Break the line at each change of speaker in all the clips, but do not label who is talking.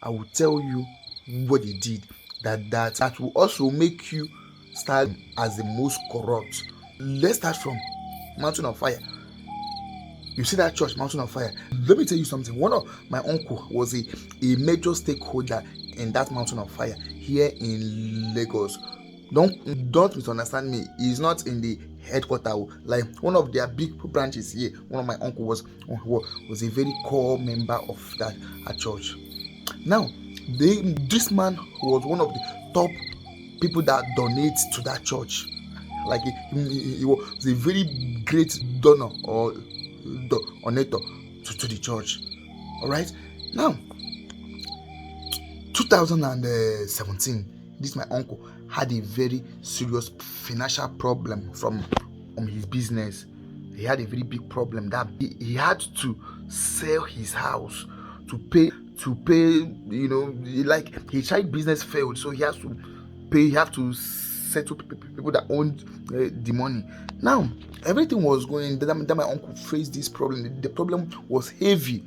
I will tell you what they did. That will also make you start as the most corrupt. Let's start from Mountain of Fire. You see that church, Mountain of Fire. Let me tell you something. One of my uncle was a major stakeholder in that Mountain of Fire here in Lagos. Don't misunderstand me. He's not in the headquarters. Like one of their big branches here. One of my uncle was a very core member of that church. Now, this man was one of the top people that donate to that church. Like he was a very great donor or donator to the church. All right. Now, 2017, this my uncle had a very serious financial problem from his business. He had a very big problem that he had to sell his house to pay like his child business failed, so he has to pay. He have to settle people that owned the money. Now everything was going. Then my uncle faced this problem. The problem was heavy.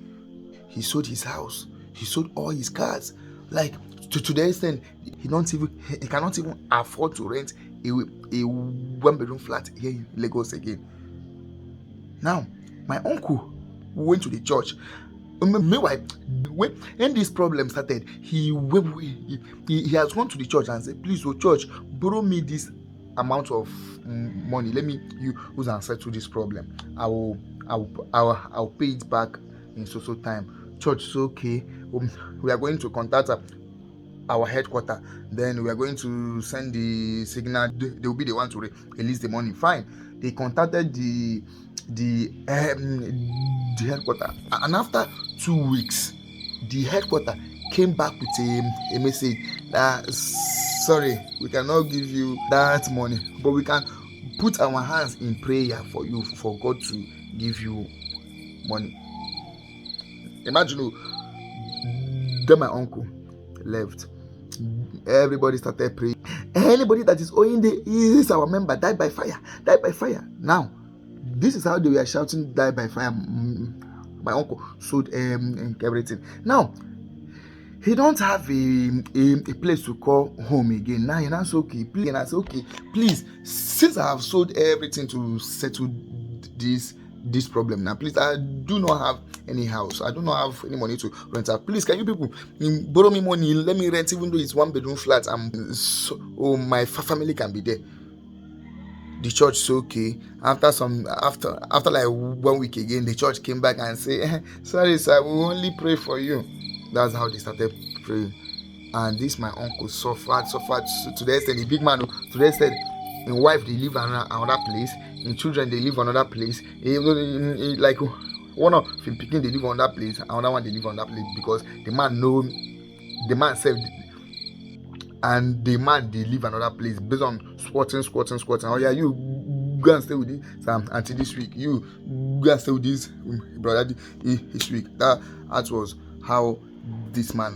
He sold his house. He sold all his cars. Like to the extent he cannot even afford to rent a 1-bedroom flat here in Lagos again. Now my uncle went to the church. Meanwhile, when this problem started, he has gone to the church and said, "Please, church, borrow me this amount of money. Let me use and settle this problem. I'll pay it back in so time." Church is okay. We are going to contact our headquarters. Then we are going to send the signal. They will be the one to release the money. Fine. They contacted the headquarters, and after 2 weeks, the headquarters came back with a message that sorry, we cannot give you that money, but we can put our hands in prayer for you, for God to give you money. Imagine, then my uncle left. Everybody started praying. Anybody that is owing is our member, die by fire, die by fire. Now, this is how they were shouting, die by fire. My uncle sold everything. Now, he don't have a place to call home again. Now, and I said, okay, please. And I said, okay, please, since I have sold everything to settle this problem, now please, I do not have any house. I do not have any money to rent out. Please, can you people borrow me money? Let me rent, even though it's 1-bedroom flat. So my family can be there. The church said okay. After like 1 week again, the church came back and said, sorry sir, we only pray for you. That's how they started praying. And this my uncle suffered to the extent, the big man, to the extent, in wife they live another place, in children they live another place, like one of him picking they live on that place, another one they live on that place, because the man said, and the man they live another place based on squatting. Oh yeah, you go and stay with this until this week. You go and stay with this brother this week. That was how this man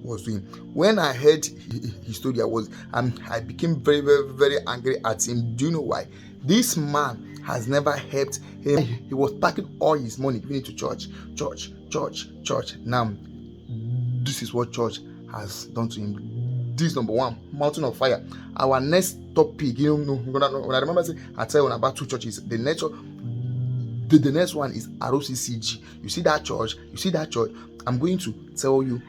was doing. When I heard his story, I became very, very, very angry at him. Do you know why? This man has never helped him. He was packing all his money, giving it to church. Now, this is what church has done to him. This number one, Mountain of Fire. Our next topic, when I remember saying, I tell you about 2 churches. The next one is ROCCG. You see that church? I'm going to tell you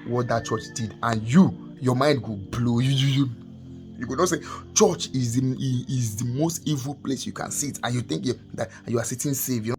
what that church did, and your mind will blow. You could not say church is the most evil place you can sit, and you think that you are sitting safe.